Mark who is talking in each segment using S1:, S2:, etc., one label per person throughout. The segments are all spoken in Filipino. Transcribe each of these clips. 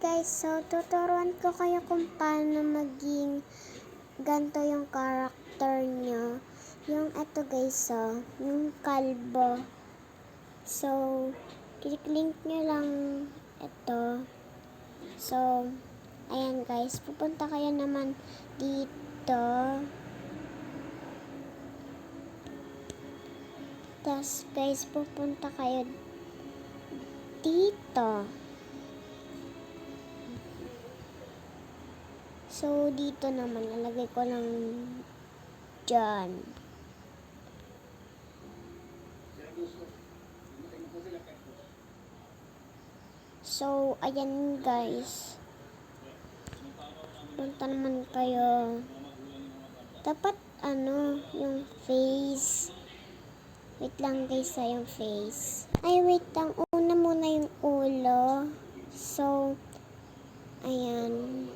S1: guys, so tuturuan ko kayo kung paano maging ganito yung character nyo. Yung eto guys, yung kalbo. So, click nyo lang ito. So, ayan guys, pupunta kayo naman dito. Tapos guys, pupunta kayo dito. So, dito naman, nalagay ko lang dyan. So, ayan guys. Punta naman kayo. Dapat, yung face. Wait lang guys, yung face. Ay, wait lang. Una muna yung ulo. So, ayan.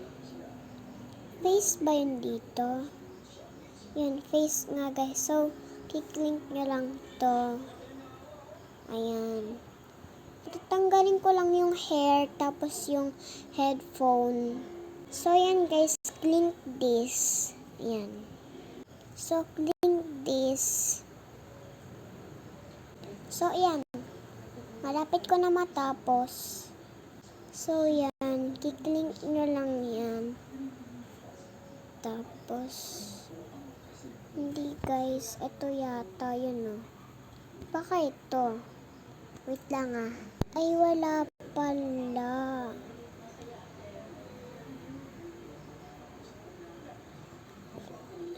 S1: Face ba yun dito? Yun, face nga guys. So, click nyo lang to. Ayan. Tatanggalin ko lang yung hair, tapos yung headphone. So, ayan guys, click this. Ayan. So, click this. So, ayan. Malapit ko na matapos. So, ayan. Click nyo lang yan. Tapos, hindi guys, ito yata, yun Baka ito. Wait lang Ay, wala pala.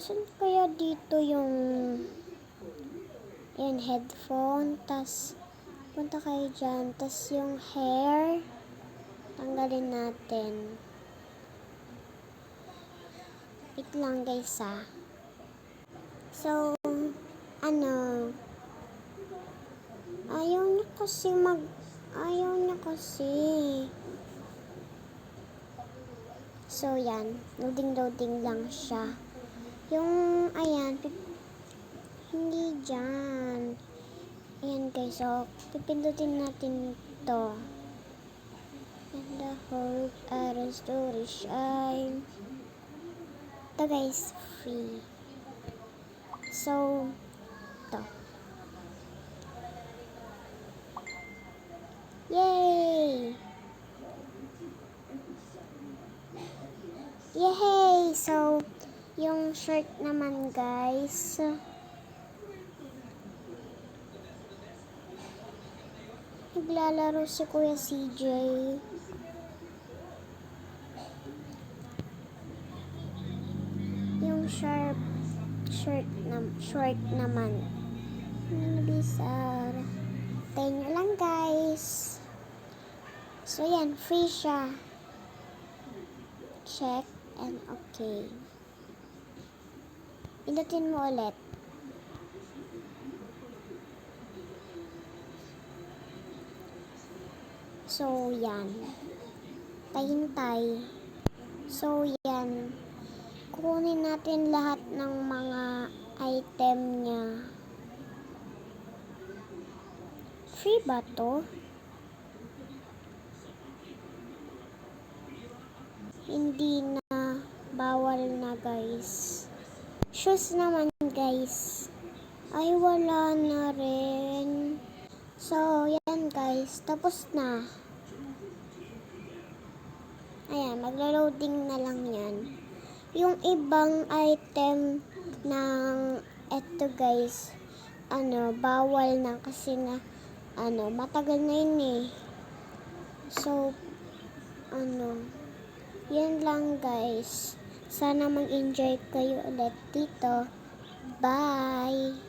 S1: Saan kaya dito yung headphone, tas punta kayo dyan, tas yung hair, tanggalin natin. Wait lang guys So, ayaw niya kasi. So, yan. Loading lang siya. Yung, ayan, hindi dyan. Ayan guys, so, pipindutin natin ito. And the whole story shine. Ito guys, free. So, ito. Yay! Yay! So, yung shirt naman guys. Naglalaro si Kuya CJ. Yung short naman. Bizar. Tayo nyo lang guys. So yan, free siya. Check and okay. Pindutin mo ulit. So yan. Tahintay. So yan. Kukunin natin lahat ng mga item niya. Free ba to? Hindi na. Bawal na guys. Shoes naman guys. Ay wala na rin. So yan guys. Tapos na. Ayan. Maglo-loading na lang yan. Yung ibang item ng eto guys. Bawal na kasi nga matagal na yun So, yan lang guys. Sana mag-enjoy kayo ulit dito. Bye!